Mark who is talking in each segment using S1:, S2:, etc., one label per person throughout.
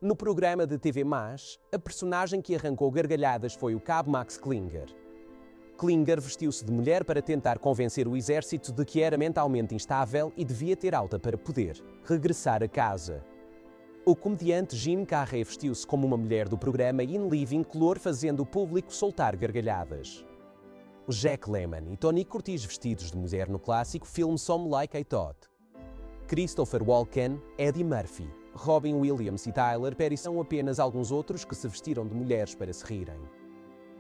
S1: No programa de TV MASH, a personagem que arrancou gargalhadas foi o cabo Max Klinger. Klinger vestiu-se de mulher para tentar convencer o exército de que era mentalmente instável e devia ter alta para poder regressar a casa. O comediante Jim Carrey vestiu-se como uma mulher do programa In Living Color, fazendo o público soltar gargalhadas. Jack Lemmon e Tony Curtis vestidos de mulher no clássico filme Some Like I Thought. Christopher Walken, Eddie Murphy, Robin Williams e Tyler Perry são apenas alguns outros que se vestiram de mulheres para se rirem.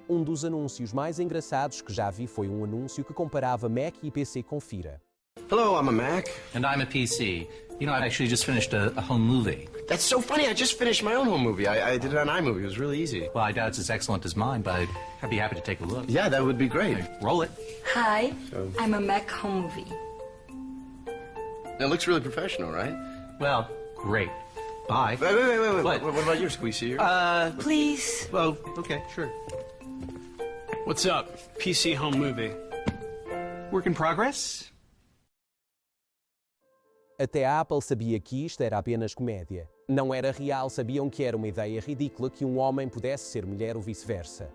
S1: Um dos anúncios mais engraçados que já vi foi um anúncio que comparava Mac e PC com Fira.
S2: Hello, I'm a Mac.
S3: And I'm a PC. You know, I actually just finished a home movie.
S2: That's so funny. I just finished my own home movie. I did it on iMovie. It was really easy.
S3: Well, I doubt it's as excellent as mine, but I'd be happy to take a look.
S2: Yeah, that would be great.
S3: Roll it.
S4: Hi, I'm a Mac home movie.
S2: It looks really professional, right?
S3: Well, great. Bye.
S2: Wait.
S3: What?
S2: What about yours? Can we see yours?
S4: Please.
S3: Well, okay, sure.
S5: What's up? PC home movie.
S3: Work in progress?
S1: Até a Apple sabia que isto era apenas comédia. Não era real, sabiam que era uma ideia ridícula que um homem pudesse ser mulher ou vice-versa.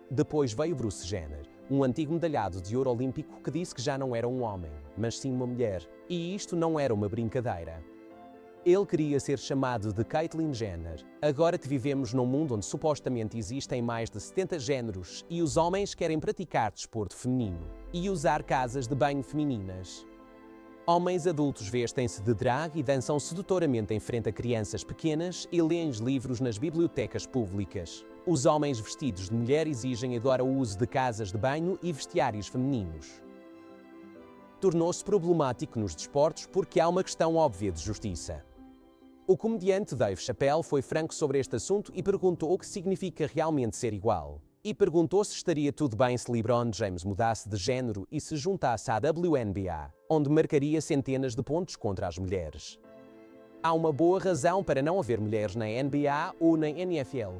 S1: Depois veio Bruce Jenner, um antigo medalhado de ouro olímpico que disse que já não era um homem, mas sim uma mulher. E isto não era uma brincadeira. Ele queria ser chamado de Caitlyn Jenner. Agora que vivemos num mundo onde supostamente existem mais de 70 géneros e os homens querem praticar desporto feminino e usar casas de banho femininas. Homens adultos vestem-se de drag e dançam sedutoramente em frente a crianças pequenas e leem livros nas bibliotecas públicas. Os homens vestidos de mulher exigem agora o uso de casas de banho e vestiários femininos. Tornou-se problemático nos desportos porque há uma questão óbvia de justiça. O comediante Dave Chappelle foi franco sobre este assunto e perguntou o que significa realmente ser igual. E perguntou se estaria tudo bem se LeBron James mudasse de género e se juntasse à WNBA, onde marcaria centenas de pontos contra as mulheres. Há uma boa razão para não haver mulheres na NBA ou na NFL.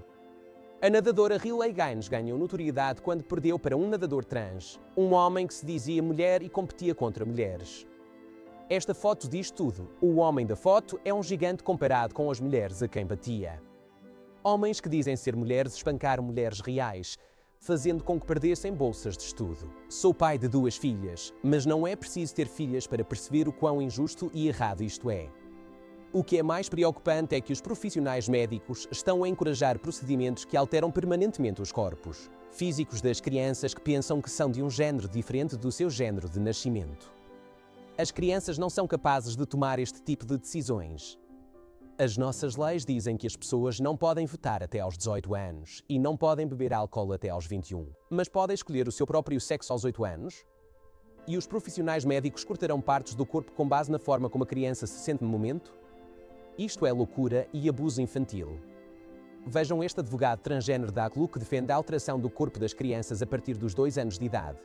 S1: A nadadora Riley Gaines ganhou notoriedade quando perdeu para um nadador trans, um homem que se dizia mulher e competia contra mulheres. Esta foto diz tudo. O homem da foto é um gigante comparado com as mulheres a quem batia. Homens que dizem ser mulheres espancaram mulheres reais, fazendo com que perdessem bolsas de estudo. Sou pai de 2 filhas, mas não é preciso ter filhas para perceber o quão injusto e errado isto é. O que é mais preocupante é que os profissionais médicos estão a encorajar procedimentos que alteram permanentemente os corpos físicos das crianças que pensam que são de um género diferente do seu género de nascimento. As crianças não são capazes de tomar este tipo de decisões. As nossas leis dizem que as pessoas não podem votar até aos 18 anos e não podem beber álcool até aos 21, mas podem escolher o seu próprio sexo aos 8 anos? E os profissionais médicos cortarão partes do corpo com base na forma como a criança se sente no momento? Isto é loucura e abuso infantil. Vejam este advogado transgênero da ACLU que defende a alteração do corpo das crianças a partir dos 2 anos de idade.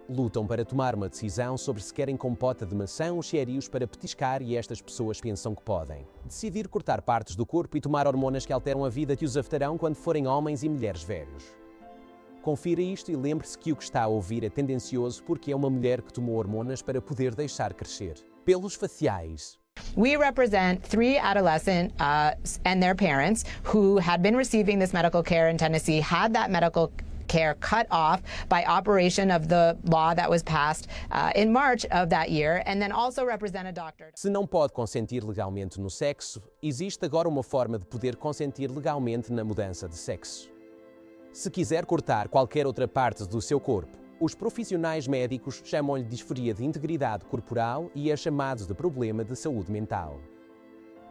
S1: Lutam para tomar uma decisão sobre se querem compota de maçã ou cheerios para petiscar e estas pessoas pensam que podem decidir cortar partes do corpo e tomar hormonas que alteram a vida que os afetarão quando forem homens e mulheres velhos. Confira isto e lembre-se que o que está a ouvir é tendencioso porque é uma mulher que tomou hormonas para poder deixar crescer pelos faciais.
S6: We represent 3 adolescents and their parents who had been receiving this medical care in Tennessee, had that medical care cut off by operation of the law that was passed in March of that year, and then also represent a doctor.
S1: Se não pode consentir legalmente no sexo, existe agora uma forma de poder consentir legalmente na mudança de sexo. Se quiser cortar qualquer outra parte do seu corpo, os profissionais médicos chamam-lhe disforia de integridade corporal e é chamado de problema de saúde mental.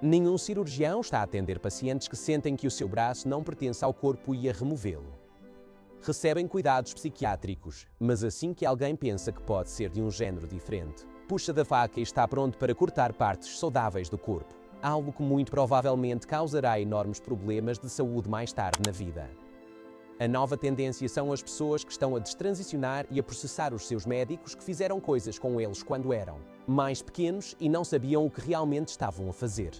S1: Nenhum cirurgião está a atender pacientes que sentem que o seu braço não pertence ao corpo e a removê-lo. Recebem cuidados psiquiátricos, mas assim que alguém pensa que pode ser de um género diferente, puxa da faca e está pronto para cortar partes saudáveis do corpo, algo que muito provavelmente causará enormes problemas de saúde mais tarde na vida. A nova tendência são as pessoas que estão a destransicionar e a processar os seus médicos que fizeram coisas com eles quando eram mais pequenos e não sabiam o que realmente estavam a fazer.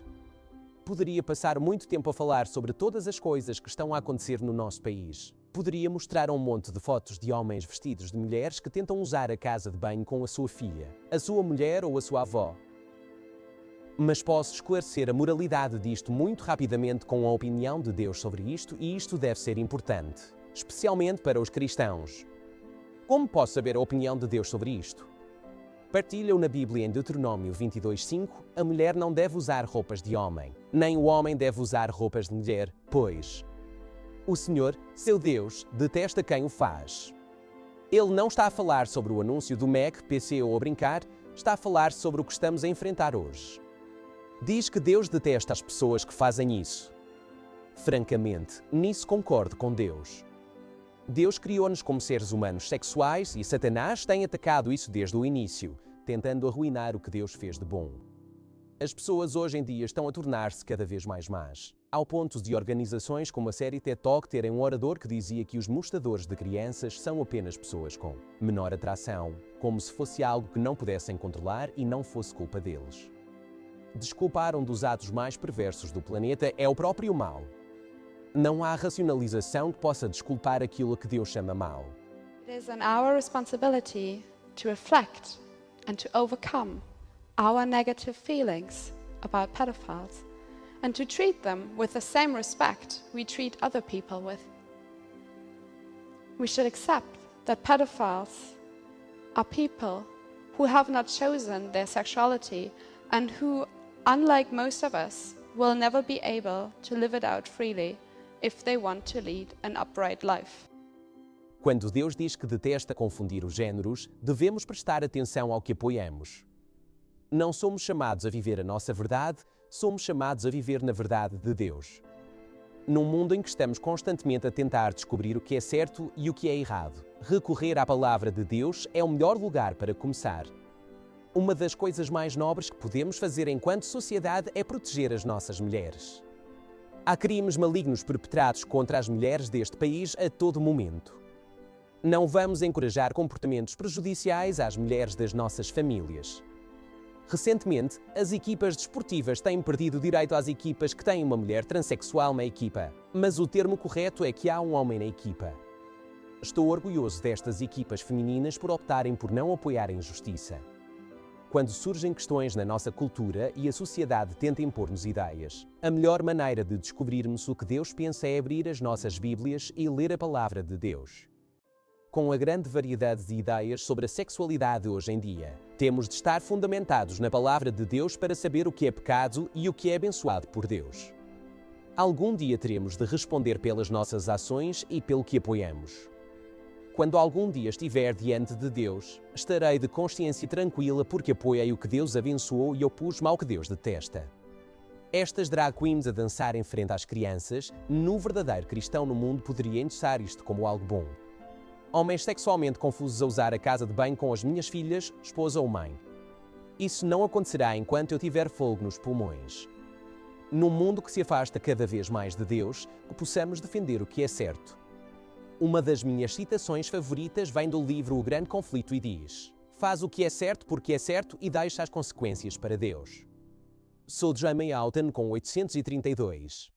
S1: Poderia passar muito tempo a falar sobre todas as coisas que estão a acontecer no nosso país. Poderia mostrar um monte de fotos de homens vestidos de mulheres que tentam usar a casa de banho com a sua filha, a sua mulher ou a sua avó. Mas posso esclarecer a moralidade disto muito rapidamente com a opinião de Deus sobre isto, e isto deve ser importante, especialmente para os cristãos. Como posso saber a opinião de Deus sobre isto? Partilham na Bíblia em Deuteronômio 22:5, a mulher não deve usar roupas de homem, nem o homem deve usar roupas de mulher, pois o Senhor, seu Deus, detesta quem o faz. Ele não está a falar sobre o anúncio do Mac, PC ou a brincar, está a falar sobre o que estamos a enfrentar hoje. Diz que Deus detesta as pessoas que fazem isso. Francamente, nisso concordo com Deus. Deus criou-nos como seres humanos sexuais e Satanás tem atacado isso desde o início, tentando arruinar o que Deus fez de bom. As pessoas hoje em dia estão a tornar-se cada vez mais más, ao ponto de organizações como a série TED Talk terem um orador que dizia que os mostradores de crianças são apenas pessoas com menor atração, como se fosse algo que não pudessem controlar e não fosse culpa deles. Desculpar um dos atos mais perversos do planeta é o próprio mal. Não há racionalização que possa desculpar aquilo que Deus chama mal.
S7: It is our responsibility to reflect and to overcome our negative feelings about pedophiles and to treat them with the same respect we treat other people with. We should accept that pedophiles are people who have not chosen their sexuality and who, unlike most of us, will never be able to live it out freely if they want to lead an upright life.
S1: Quando Deus diz que detesta confundir os géneros, devemos prestar atenção ao que apoiamos. Não somos chamados a viver a nossa verdade, somos chamados a viver na verdade de Deus. Num mundo em que estamos constantemente a tentar descobrir o que é certo e o que é errado, recorrer à palavra de Deus é o melhor lugar para começar. Uma das coisas mais nobres que podemos fazer enquanto sociedade é proteger as nossas mulheres. Há crimes malignos perpetrados contra as mulheres deste país a todo momento. Não vamos encorajar comportamentos prejudiciais às mulheres das nossas famílias. Recentemente, as equipas desportivas têm perdido direito às equipas que têm uma mulher transexual na equipa, mas o termo correto é que há um homem na equipa. Estou orgulhoso destas equipas femininas por optarem por não apoiar a injustiça. Quando surgem questões na nossa cultura e a sociedade tenta impor-nos ideias, a melhor maneira de descobrirmos o que Deus pensa é abrir as nossas Bíblias e ler a palavra de Deus. Com a grande variedade de ideias sobre a sexualidade hoje em dia, temos de estar fundamentados na palavra de Deus para saber o que é pecado e o que é abençoado por Deus. Algum dia teremos de responder pelas nossas ações e pelo que apoiamos. Quando algum dia estiver diante de Deus, estarei de consciência tranquila porque apoiei o que Deus abençoou e opus-me ao que Deus detesta. Estas drag queens a dançar em frente às crianças, no verdadeiro cristão no mundo poderia endossar isto como algo bom. Homens sexualmente confusos a usar a casa de banho com as minhas filhas, esposa ou mãe. Isso não acontecerá enquanto eu tiver fogo nos pulmões. Num mundo que se afasta cada vez mais de Deus, que possamos defender o que é certo. Uma das minhas citações favoritas vem do livro O Grande Conflito e diz: "Faz o que é certo porque é certo e deixa as consequências para Deus." Sou Jamie Houghton com 832.